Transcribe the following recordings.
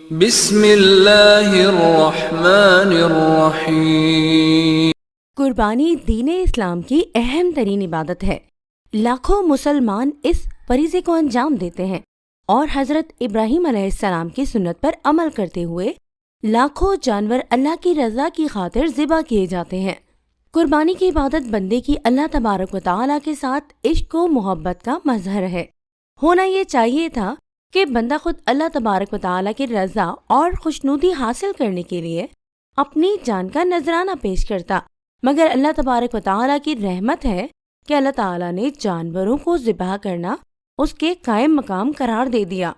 بسم اللہ الرحمن الرحیم۔ قربانی دین اسلام کی اہم ترین عبادت ہے۔ لاکھوں مسلمان اس فریضے کو انجام دیتے ہیں اور حضرت ابراہیم علیہ السلام کی سنت پر عمل کرتے ہوئے لاکھوں جانور اللہ کی رضا کی خاطر ذبح کیے جاتے ہیں۔ قربانی کی عبادت بندے کی اللہ تبارک و تعالیٰ کے ساتھ عشق و محبت کا مظہر ہے۔ ہونا یہ چاہیے تھا کہ بندہ خود اللہ تبارک و تعالیٰ کی رضا اور خوشنودی حاصل کرنے کے لیے اپنی جان کا نذرانہ پیش کرتا، مگر اللہ تبارک و تعالیٰ کی رحمت ہے کہ اللہ تعالیٰ نے جانوروں کو ذبح کرنا اس کے قائم مقام قرار دے دیا،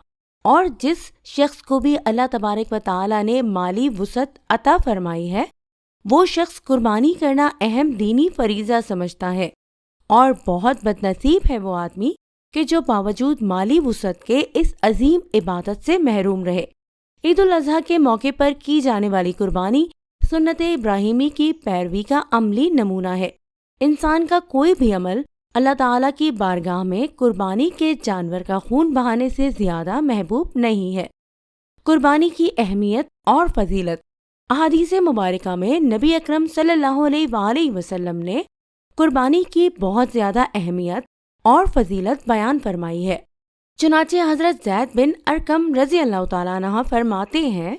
اور جس شخص کو بھی اللہ تبارک و تعالیٰ نے مالی وسعت عطا فرمائی ہے وہ شخص قربانی کرنا اہم دینی فریضہ سمجھتا ہے، اور بہت بد نصیب ہے وہ آدمی کہ جو باوجود مالی وسعت کے اس عظیم عبادت سے محروم رہے۔ عید الاضحیٰ کے موقع پر کی جانے والی قربانی سنت ابراہیمی کی پیروی کا عملی نمونہ ہے۔ انسان کا کوئی بھی عمل اللہ تعالیٰ کی بارگاہ میں قربانی کے جانور کا خون بہانے سے زیادہ محبوب نہیں ہے۔ قربانی کی اہمیت اور فضیلت۔ احادیث مبارکہ میں نبی اکرم صلی اللہ علیہ وآلہ وسلم نے قربانی کی بہت زیادہ اہمیت اور فضیلت بیان فرمائی ہے۔ چنانچہ حضرت زید بن ارقم رضی اللہ تعالیٰ عنہ فرماتے ہیں،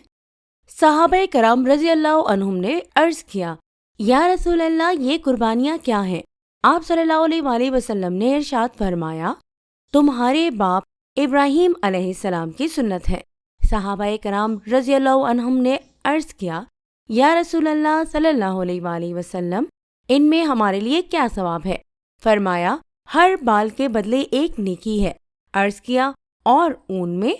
صحابہ کرام رضی اللہ عنہم نے عرض کیا، یا رسول اللہ یہ قربانیاں کیا ہیں؟ آپ صلی اللہ علیہ وآلہ وسلم نے ارشاد فرمایا، تمہارے باپ ابراہیم علیہ السلام کی سنت ہے۔ صحابہ کرام رضی اللہ عنہم نے عرض کیا، یا رسول اللہ صلی اللہ علیہ وآلہ وسلم ان میں ہمارے لیے کیا ثواب ہے؟ فرمایا، ہر بال کے بدلے ایک نیکی ہے۔ عرض کیا، اور اون میں؟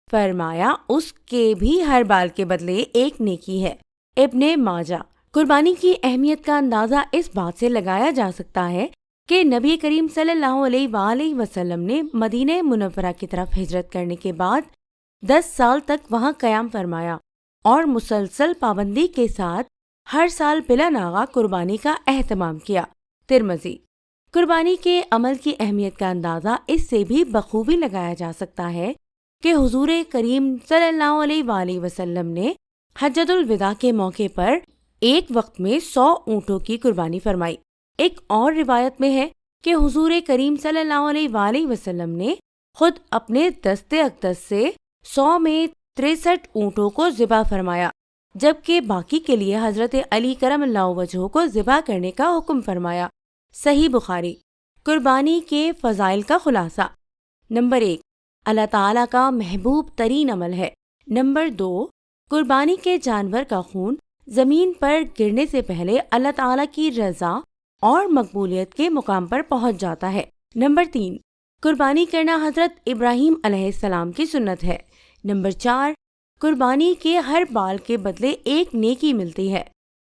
فرمایا، اس کے بھی ہر بال کے بدلے ایک نیکی ہے۔ ابن ماجہ۔ قربانی کی اہمیت کا اندازہ اس بات سے لگایا جا سکتا ہے کہ نبی کریم صلی اللہ علیہ وآلہ وسلم نے مدینہ منورہ کی طرف ہجرت کرنے کے بعد 10 سال تک وہاں قیام فرمایا اور مسلسل پابندی کے ساتھ ہر سال بلا ناغہ قربانی کا اہتمام کیا۔ ترمذی۔ قربانی کے عمل کی اہمیت کا اندازہ اس سے بھی بخوبی لگایا جا سکتا ہے کہ حضور کریم صلی اللہ علیہ وآلہ وسلم نے حجۃ الوداع کے موقع پر ایک وقت میں 100 اونٹوں کی قربانی فرمائی۔ ایک اور روایت میں ہے کہ حضور کریم صلی اللہ علیہ وآلہ وسلم نے خود اپنے دست اقدس سے 100 میں 63 اونٹوں کو ذبح فرمایا، جبکہ باقی کے لیے حضرت علی کرم اللہ وجہہ کو ذبح کرنے کا حکم فرمایا۔ صحیح بخاری۔ قربانی کے فضائل کا خلاصہ۔ نمبر 1، اللہ تعالیٰ کا محبوب ترین عمل ہے۔ نمبر 2، قربانی کے جانور کا خون زمین پر گرنے سے پہلے اللہ تعالیٰ کی رضا اور مقبولیت کے مقام پر پہنچ جاتا ہے۔ نمبر 3، قربانی کرنا حضرت ابراہیم علیہ السلام کی سنت ہے۔ نمبر 4، قربانی کے ہر بال کے بدلے ایک نیکی ملتی ہے۔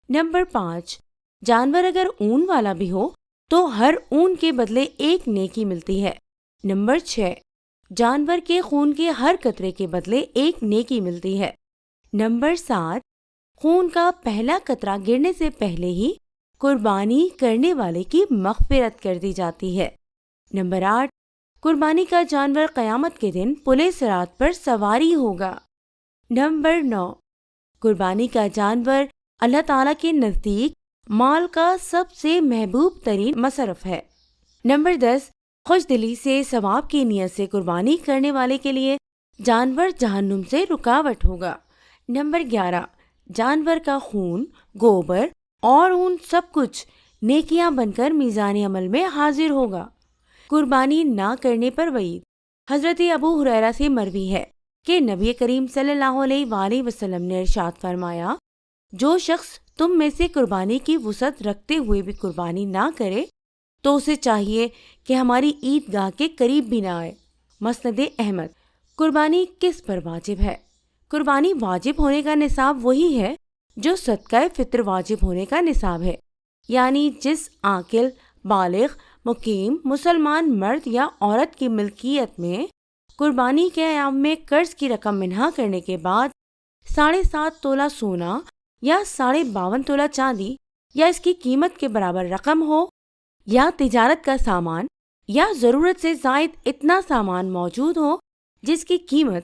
نمبر 5، جانور اگر اون والا بھی ہو تو ہر اون کے بدلے ایک نیکی ملتی ہے۔ نمبر 6، جانور کے خون کے ہر قطرے کے بدلے ایک نیکی ملتی ہے۔ نمبر 7، خون کا پہلا قطرہ گرنے سے پہلے ہی قربانی کرنے والے کی مغفرت کر دی جاتی ہے۔ نمبر 8، قربانی کا جانور قیامت کے دن پل صراط پر سواری ہوگا۔ نمبر 9، قربانی کا جانور اللہ تعالیٰ کے نزدیک مال کا سب سے محبوب ترین مصرف ہے۔ نمبر 10، خوش دلی سے ثواب کی نیت سے قربانی کرنے والے کے لیے جانور جہنم سے رکاوٹ ہوگا۔ نمبر 11، جانور کا خون، گوبر اور اون سب کچھ نیکیاں بن کر میزان عمل میں حاضر ہوگا۔ قربانی نہ کرنے پر وعید۔ حضرت ابو ہریرہ سے مروی ہے کہ نبی کریم صلی اللہ علیہ وآلہ وسلم نے ارشاد فرمایا، جو شخص تم میں سے قربانی کی وسعت رکھتے ہوئے بھی قربانی نہ کرے تو اسے چاہیے کہ ہماری عید گاہ کے قریب بھی نہ آئے۔ مسند احمد۔ قربانی کس پر واجب ہے؟ قربانی واجب ہونے کا نصاب وہی ہے جو صدقہ فطر واجب ہونے کا نصاب ہے، یعنی جس عاقل، بالغ، مقیم مسلمان مرد یا عورت کی ملکیت میں قربانی کے ایام میں قرض کی رقم منہا کرنے کے بعد 7.5 تولہ سونا یا 52.5 تولہ چاندی یا اس کی قیمت کے برابر رقم ہو، یا تجارت کا سامان یا ضرورت سے زائد اتنا سامان موجود ہو جس کی قیمت